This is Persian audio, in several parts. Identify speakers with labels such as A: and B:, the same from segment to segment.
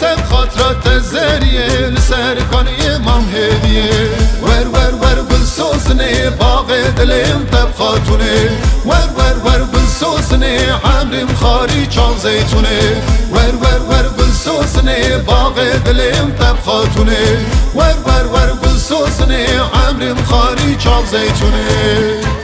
A: سب خاطرات زریه لسر کان امام هدیه ور ور ور بالسوسنه باغ دلم تب خاتونه ور ور ور بالسوسنه حمرم خاری چاو زیتونه ور ور ور بالسوسنه باغ دلم تب خاتونه ور ور ور بالسوسنه حمرم خاری چاو زیتونه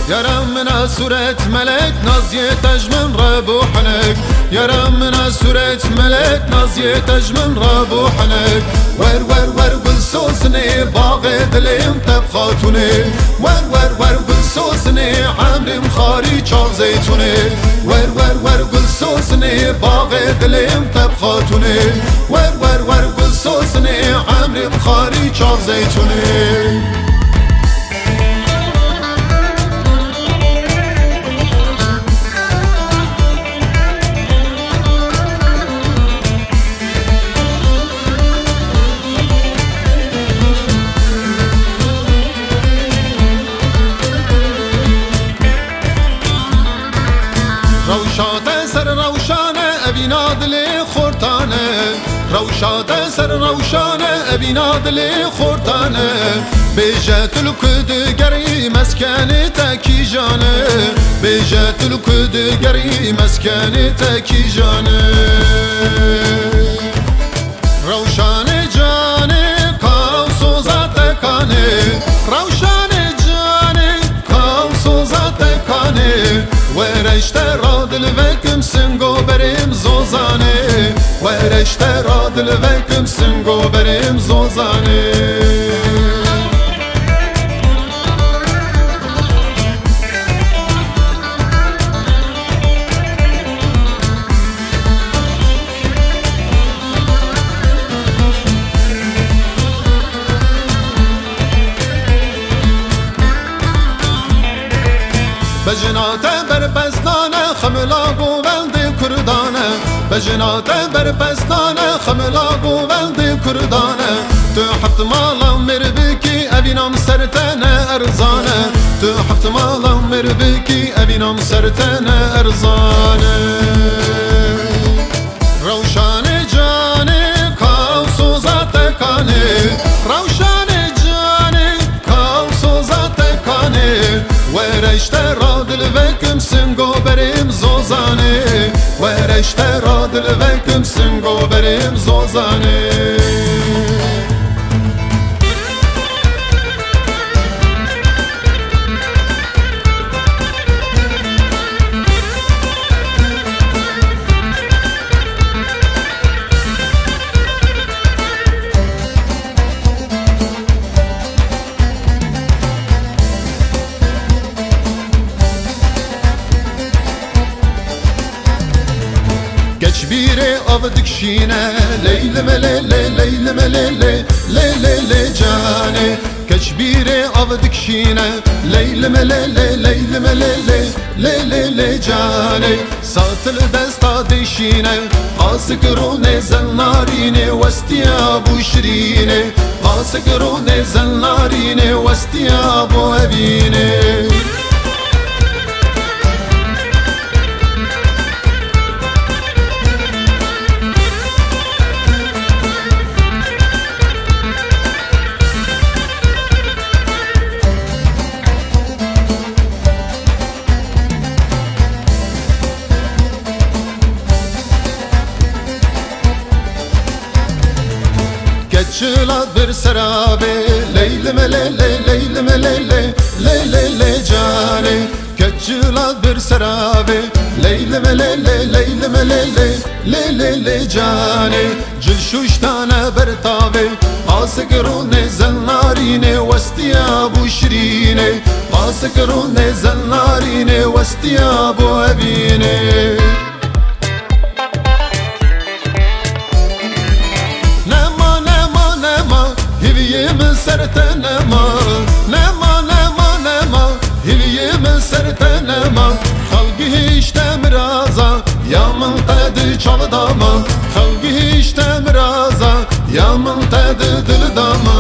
A: يرم من سورة ملك نازية تجمن ربوحنك يرم من سورة ملك نازية تجمن ربوحنك ور ور ور بالسوسني باغ دلم تب خاتوني ور ور ور بالسوسني عمري مخاري چاو زيتوني ور ور ور بالسوسني باغ دلم تب خاتوني ور ور ور بالسوسني عمري مخاري چاو زيتوني روشات سر روشانه ابینا دل خورتانه روشات سر روشانه ابینا دل خورتانه بیجت الکدگری مسکن تکی جانه بیجت الکدگری مسکن تکی جانه روشان جانه کاو ذات کانه روشان جانه کاو ذات کانه ورشتر دلوکم سنگو بریم زوزانه ورشتر دلوکم سنگو بریم زوزانه بجنات برپستانه خملا گوولد کردانه بجنات برپستانه خملا گوولد کردانه تو حفت مالا مربکی اوینام سرتنه ارزانه تو حفت مالا مربکی اوینام سرتنه ارزانه روشان جانه کاو ذات کانه روشان جانه کاو ذات کانه ورشتر دلوکم سنگو بریم زوزانه ورشتر دلوکم سنگو بریم زوزانه كشبيري أفدك شينا ليل مليلي ليل مليلي ليلي جاني كشبيري أفدك شينا ليل مليلي ليل مليلي ليلي جاني سات الدستا ديشينا قاسك روني زلناريني واستيابو شريني قاسك روني زلناريني واستيابو أبيني كتشلا برسرابي ليل مليلي ليل مليلي ليل ليل جاني كتشلا برسرابي ليل مليلي ليل مليلي ليل ليل جاني جلشوشتانا برتابي قاسكروني زلناريني واستيابو شريني قاسكروني زلناريني واستيابو أبيني من سرتنما نما نما نما هلي من سرتنما خلقي اشتمرازا يا من قد çaldama خلقي اشتمرازا يا من قد دلدما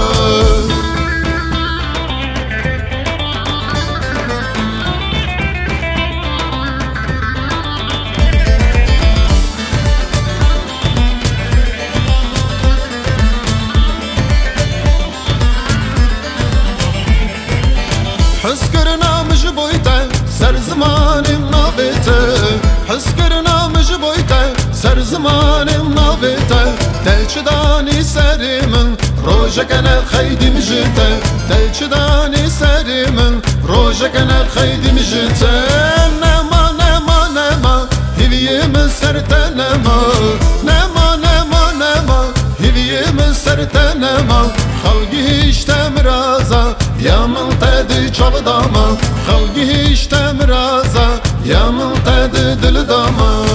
A: حسكرنا مش بويته سر زمانم نابته حسكرنا مش بويته سر زمانم نابته تلچداني سري من روجك انا خيدي مجته تلچداني سري من روجك انا خيدي مجته نما نما نما هلي من سرته نما نما نما نما هلي من سرته نما خلقي اشتمرازا يا من قد çaldama خلقي اشتمرازا يا من قد دلدما